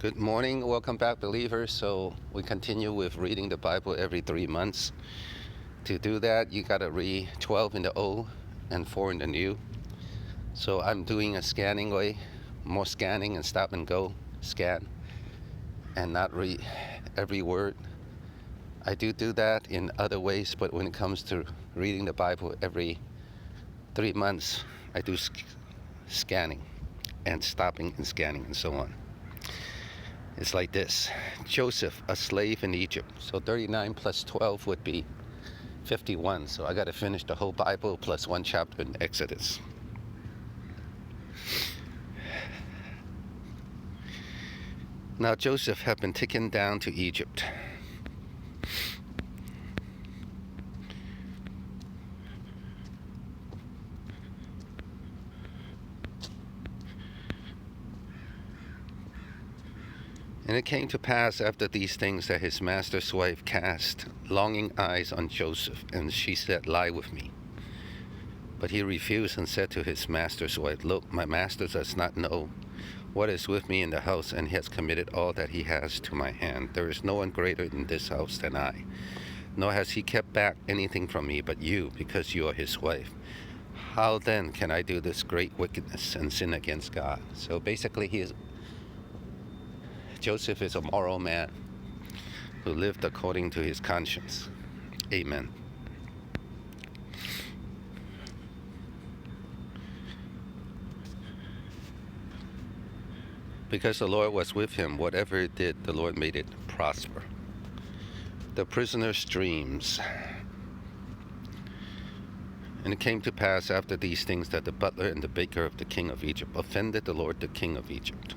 Good morning. Welcome back, believers. So we continue with reading the Bible every 3 months. To do that, you got to read 12 in the Old and 4 in the New. So I'm doing a scanning way, more scanning and stop and go, scan, and not read every word. I do that in other ways, but when it comes to reading the Bible every 3 months, I do scanning and stopping and scanning and so on. It's like this. Joseph, a slave in Egypt. So 39 plus 12 would be 51. So I got to finish the whole Bible plus one chapter in Exodus. Now Joseph had been taken down to Egypt. And it came to pass after these things that his master's wife cast longing eyes on Joseph, and she said, "Lie with me." But he refused and said to his master's wife, "Look, my master does not know what is with me in the house, and he has committed all that he has to my hand. There is no one greater in this house than I, nor has he kept back anything from me but you, because you are his wife. How then can I do this great wickedness and sin against God?" So basically Joseph is a moral man who lived according to his conscience. Amen. Because the Lord was with him, whatever it did, the Lord made it prosper. The prisoner's dreams. And it came to pass after these things that the butler and the baker of the king of Egypt offended the Lord, the king of Egypt.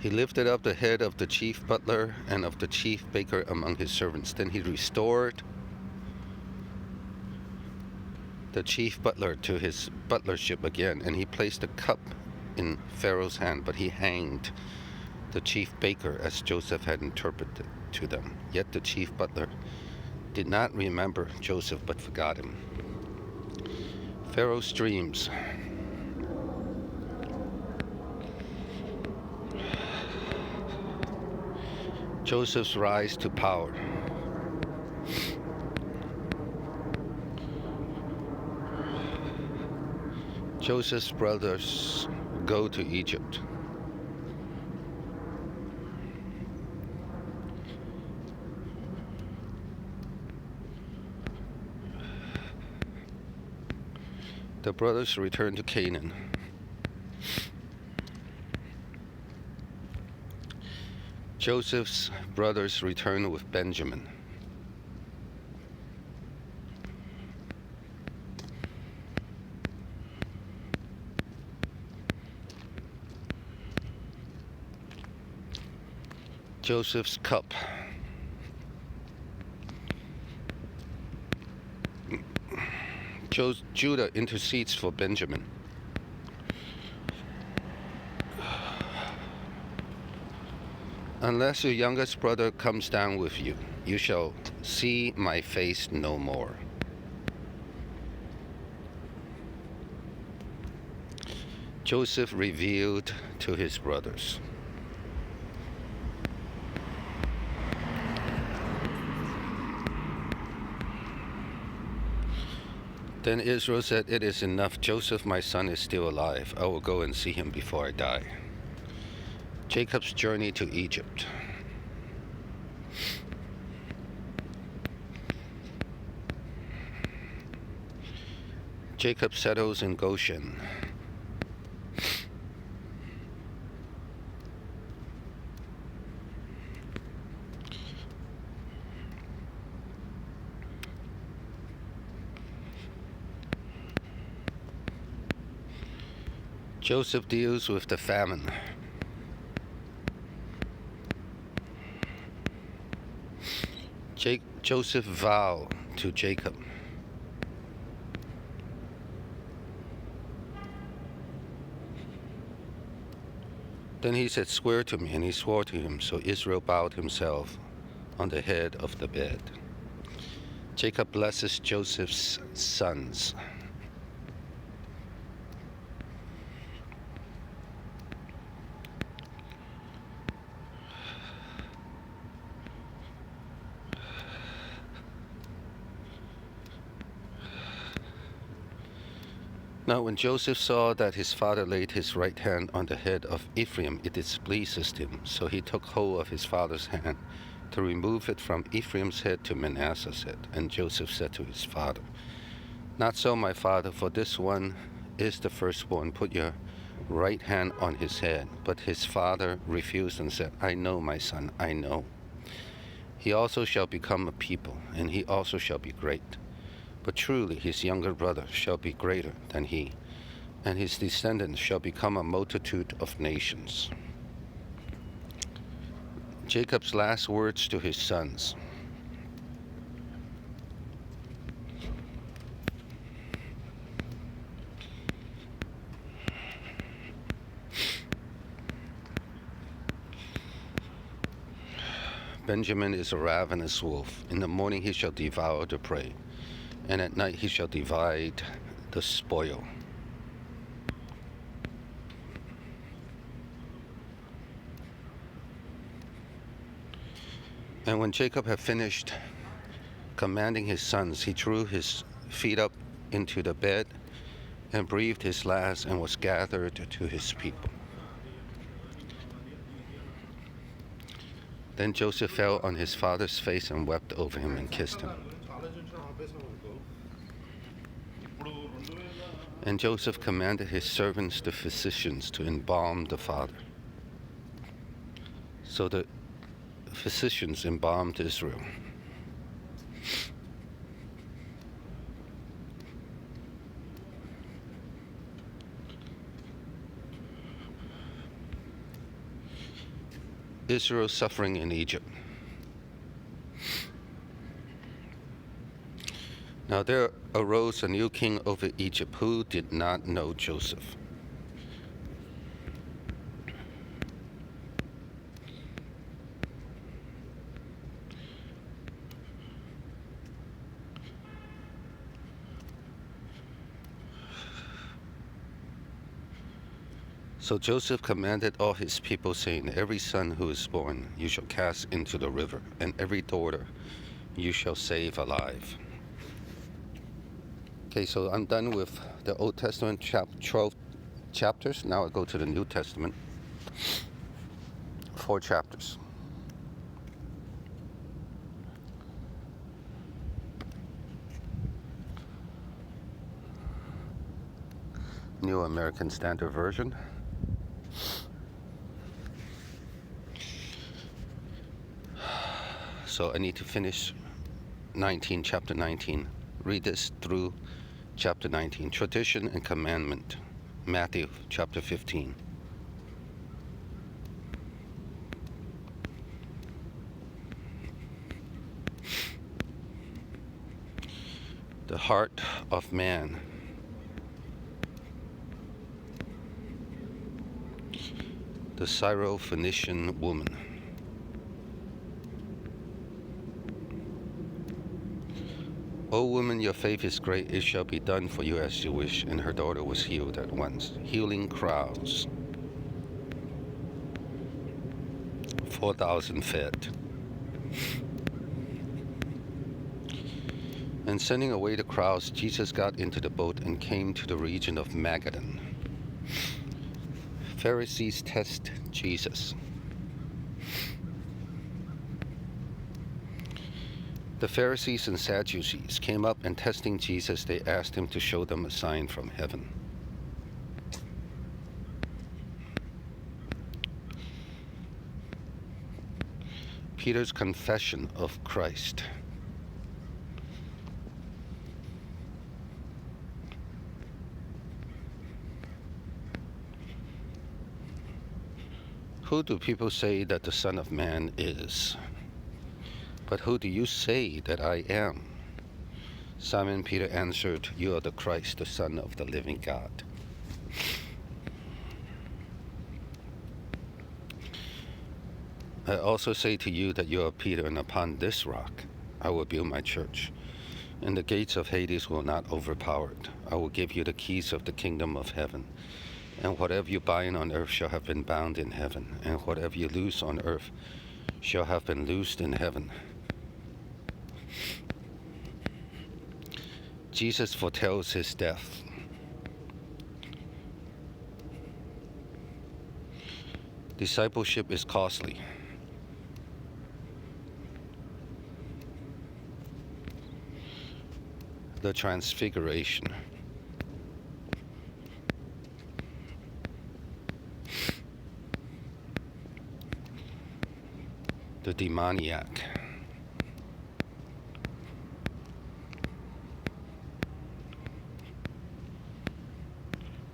He lifted up the head of the chief butler and of the chief baker among his servants. Then he restored the chief butler to his butlership again, and he placed a cup in Pharaoh's hand, but he hanged the chief baker as Joseph had interpreted to them. Yet the chief butler did not remember Joseph, but forgot him. Pharaoh's dreams. Joseph's rise to power. Joseph's brothers go to Egypt. The brothers return to Canaan. Joseph's brothers return with Benjamin. Joseph's cup. Judah intercedes for Benjamin. Unless your youngest brother comes down with you, you shall see my face no more. Joseph revealed to his brothers. Then Israel said, "It is enough. Joseph, my son, is still alive. I will go and see him before I die." Jacob's journey to Egypt. Jacob settles in Goshen. Joseph deals with the famine. Joseph vowed to Jacob. Then he said, "Swear to me," and he swore to him. So Israel bowed himself on the head of the bed. Jacob blesses Joseph's sons. Now when Joseph saw that his father laid his right hand on the head of Ephraim, it displeased him. So he took hold of his father's hand to remove it from Ephraim's head to Manasseh's head. And Joseph said to his father, "Not so, my father, for this one is the firstborn. Put your right hand on his head." But his father refused and said, "I know, my son, I know. He also shall become a people, and he also shall be great. But truly his younger brother shall be greater than he, and his descendants shall become a multitude of nations." Jacob's last words to his sons. Benjamin is a ravenous wolf. In the morning he shall devour the prey, and at night he shall divide the spoil. And when Jacob had finished commanding his sons, he drew his feet up into the bed and breathed his last and was gathered to his people. Then Joseph fell on his father's face and wept over him and kissed him. And Joseph commanded his servants, the physicians, to embalm the father. So the physicians embalmed Israel. Israel's suffering in Egypt. Now there arose a new king over Egypt who did not know Joseph. So Joseph commanded all his people, saying, "Every son who is born you shall cast into the river, and every daughter you shall save alive." Okay, so I'm done with the Old Testament 12 chapters. Now I go to the New Testament, 4 chapters. New American Standard Version. So I need to finish chapter 19. Read this through chapter 19. Tradition and commandment. Matthew chapter 15. The heart of man. The Syrophoenician woman. O woman, your faith is great, it shall be done for you as you wish. And her daughter was healed at once. Healing crowds. 4,000 fed. And sending away the crowds, Jesus got into the boat and came to the region of Magadan. Pharisees test Jesus. The Pharisees and Sadducees came up, and testing Jesus, they asked him to show them a sign from heaven. Peter's confession of Christ. Who do people say that the Son of Man is? But who do you say that I am? Simon Peter answered, "You are the Christ, the Son of the living God." I also say to you that you are Peter, and upon this rock I will build my church, and the gates of Hades will not overpower it. I will give you the keys of the kingdom of heaven, and whatever you bind on earth shall have been bound in heaven, and whatever you loose on earth shall have been loosed in heaven. Jesus foretells his death. Discipleship is costly. The transfiguration. The demoniac.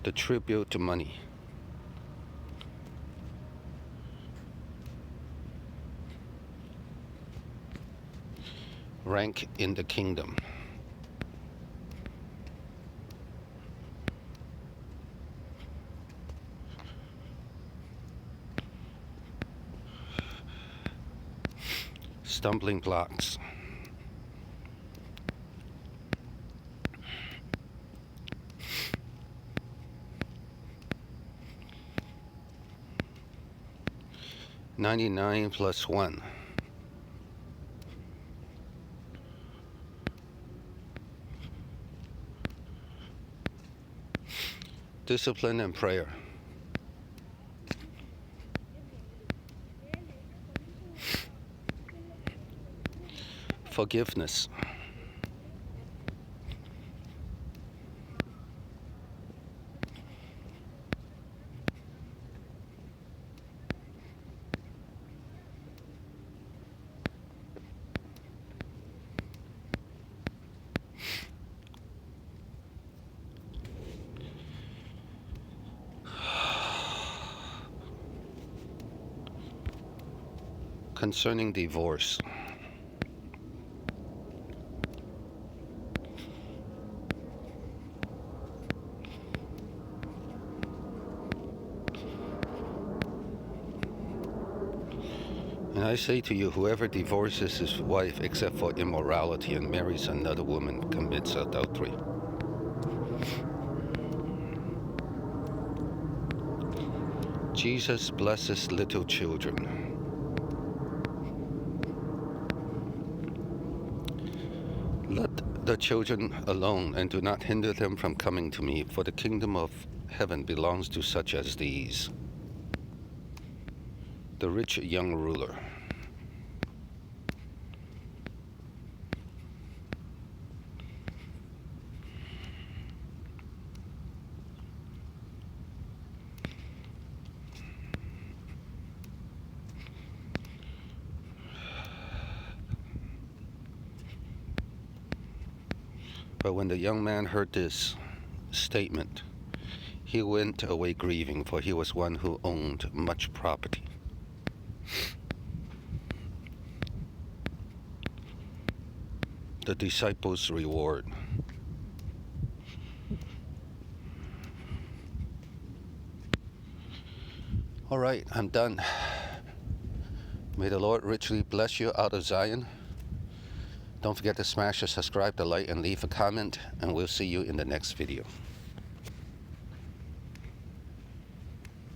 The tribute to money. Rank in the kingdom. Stumbling blocks. $99 plus 1. Discipline and prayer. Forgiveness. Concerning divorce. And I say to you, whoever divorces his wife except for immorality and marries another woman commits adultery. Jesus blesses little children. Let the children alone, and do not hinder them from coming to me, for the kingdom of heaven belongs to such as these. The rich young ruler. But when the young man heard this statement, he went away grieving, for he was one who owned much property. The disciples' reward. All right, I'm done. May the Lord richly bless you out of Zion. Don't forget to smash the subscribe, the like, and leave a comment, and we'll see you in the next video.